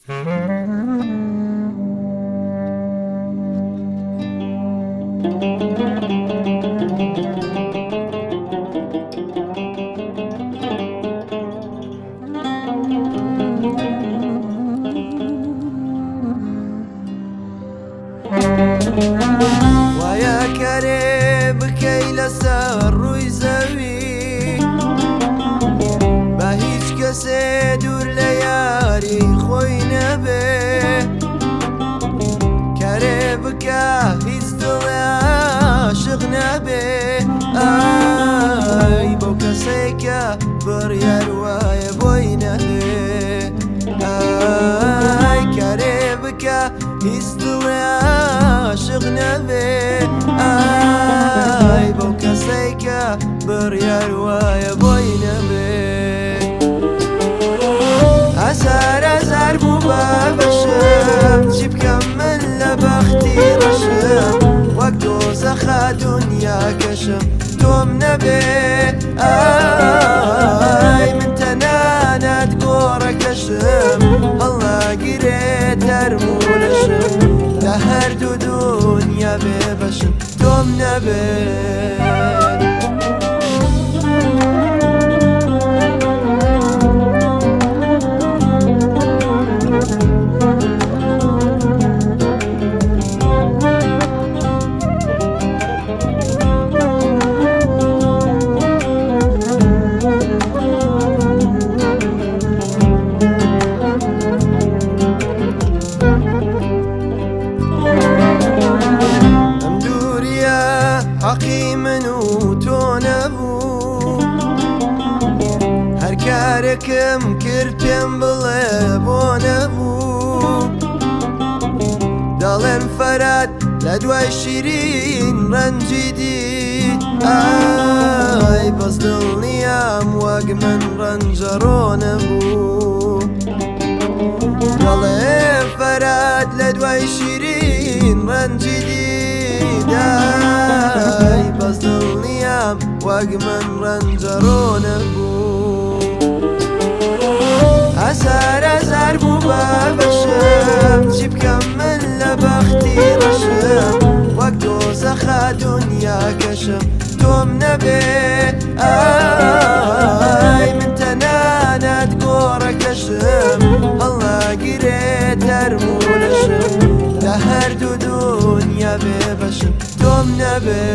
وایە کەرێ بکەی لەسەر ڕووی زەوی، بە هیچ کەسێ دوور لە یاری خۆی نەبێ. کەرێ بکە هیچ دڵێ عاشق نەبێ، ئای بەو کەسەی کە بڕیار وایە بۆی نەبێ. ئای کەرێ بکە هیچ دڵێ عاشق نەبێ، ئای بەو کەسەی کە بڕیار وایە بۆی نەبێ. هەزار هەزار بوو بە بەشم، چی بکەم من لە بەختی ڕەشم، وەک دۆزەخە دونیاکەشم تۆم نەبێ. ئای من تەنانەت گۆڕەکەشم، هەڵناگیرێ دەرم و لەشم، لە هەردوو دونیا بێ بەشم تۆم نەبێ. حەقی من و تۆ نەبوو، هەر کارێکم کرد پێم بڵێ بۆ نەبوو. دەڵێن فەرات لە دوای شیرین ڕەنجیدی، ئای بەس دڵنیام وەک من ڕەنجەڕۆ نەبوو. دەڵێ فەرات لە دوای شیرین ڕەنجیدی، دای بەس دڵنیام وەک من ڕەنجەڕۆ نەبوو. هەزار هەزار بوو بە بەشم، چی بکەم من لە بەختی ڕەشم، وەک دۆزەخە دونیاکەشم تۆم نەبێ. ئای من تەنانەت گۆڕەکەشم، هەڵناگیرێ دەرم و لەشم، لە هەردوو دونیا بێ بەشم تۆم نەبێ.